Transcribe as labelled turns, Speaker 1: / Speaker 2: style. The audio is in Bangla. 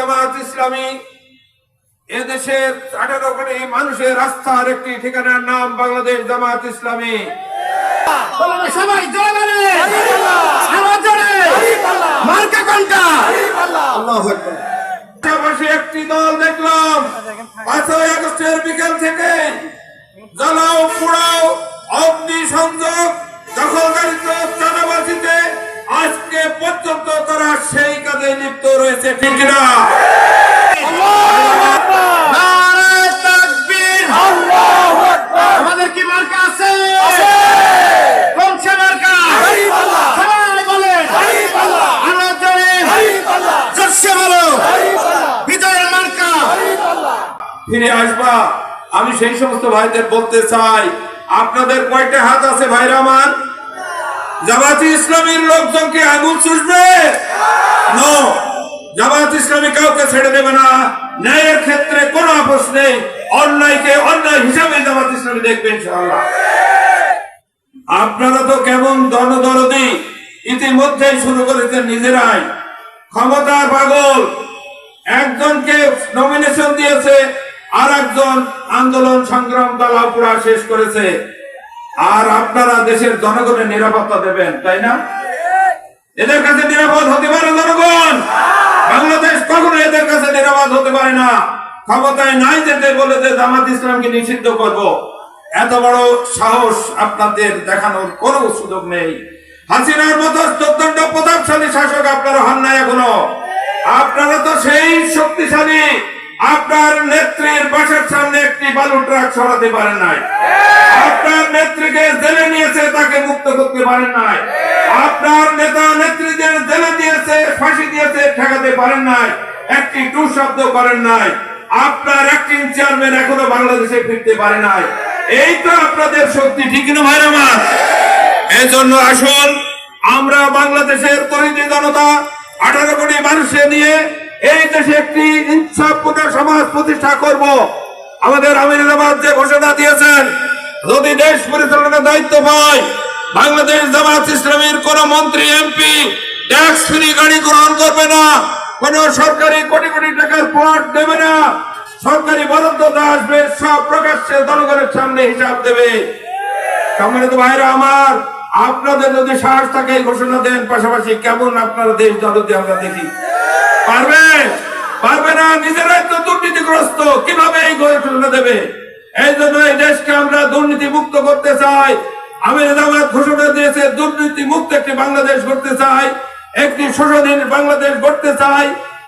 Speaker 1: জামাত ইসলামী এদেশের 18 কোটি মানুষের আস্থার একটি ঠিকানার নাম বাংলাদেশ জামাত ইসলামী।
Speaker 2: সবাই জোরে আওয়াজ জোরে মার্কা কোনটা? আল্লাহু আকবার।
Speaker 1: পাশাপাশি একটি দল দেখলাম 5ই আগস্টের বিকেল থেকে জ্বালাও পোড়াও অগ্নি সংযোগ দখলদারিত্ব চাঁদাবাজিতে আজকে পর্যন্ত তারা সেই কাজে লিপ্ত রয়েছে, ঠিক না?
Speaker 2: আমাদের কি মার্কা আছে? কোন সে মার্কা? সবাই বলে আওয়াজ জোরে জোরসে বলো বিজয়ের মার্কা।
Speaker 1: ফিরে আসবা। আমি সেই সমস্ত ভাইদের বলতে চাই, আপনাদের কয়টা হাত আছে ভাইরা আমার? জামাত ইসলামীর লোকজনকে আঙুল চুষবে? নো, জামাত ইসলামী কাউকে ছেড়ে দেবে না। ন্যায়ের ক্ষেত্রে কোনো আপোষ নেই। অন্যায়কে অন্যায় হিসাবে জামাত ইসলামী দেখবে ইনশাআল্লাহ। আপনারা তো কেমন দরদি ইতিমধ্যেই শুরু করেছেন নিজেরাই। ক্ষমতা পাগল, একজনকে নমিনেশন দিয়েছে, আর একজন আন্দোলন সংগ্রাম তালাপুরা শেষ করেছে। আর আপনারা দেশের জনগণের নিরাপত্তা দেবেন, তাই না? এদের কাছে নিরাপদ হতে পারে জনগণ? বাংলাদেশ কখনো এদের কাছে নিরাপদ হতে পারে না। ক্ষমতায় নাই যেতে বলে যে জামাত ইসলামকে নিষিদ্ধ করব, এত বড় সাহস আপনাদের দেখানোর কোনো সুযোগ নেই। হাসিনার মতো প্রচন্ড প্রতাপশালী শাসক আপনারা হন না এখনো। আপনারা তো সেই শক্তিশালী, আপনার নেত্রীর বাসার সামনে একটি বালু ট্রাক সরাতে পারেন নাই। আপনার নেত্রীকে জেলে নিয়েছে, তাকে মুক্ত করতে পারেন নাই। আপনার নেতা নেত্রীদের জেলে দিয়েছে, ফাঁসি দিয়েছে, ঠেকাতে পারেন নাই। একটি টু শব্দ করেন নাই। আপনার অ্যাক্টিং চেয়ারম্যান এখনো বাংলাদেশে ফিরতে পারে নাই। এই তো আপনাদের শক্তি, ঠিক না ভাইরা আমার? এই জন্য আসুন আমরা বাংলাদেশের তরিদি জনতা 18 কোটি মানুষকে নিয়ে এই দেশে একটি ইনসাফপূর্ণ সমাজ প্রতিষ্ঠা করব। আমাদের আমির জামাত যে ঘোষণা দিয়েছেন, যদি দেশ পরিচালনার দায়িত্ব পায়, বাংলাদেশ জামাত ইসলামীর কোন মন্ত্রী এমপি ট্যাক্স ফ্রি গাড়ি গ্রহণ করবে না, কোন সরকারি কোটি কোটি টাকার প্লট দেবে না, সরকারি বরাদ্দ আসবে সব প্রকাশ্যে জনগণের সামনে হিসাব দেবে। সম্মানিত ভাইরা আমার, আপনাদের যদি সাহস থাকে এই ঘোষণা দেন, পাশাপাশি কেমন আপনারা দেশ জনতা আমরা দেখি। পারবে না, নিজেরাই তো দুর্নীতিগ্রস্ত, কিভাবে এই ঘোষণা দেবে? এই জন্য এই দেশকে আমরা দুর্নীতি মুক্ত করতে চাই। আমির জামাত ঘোষণা দিয়েছে দুর্নীতি মুক্ত একটি বাংলাদেশ করতে চাই, একটি শোষণহীন বাংলাদেশ করতে চাই।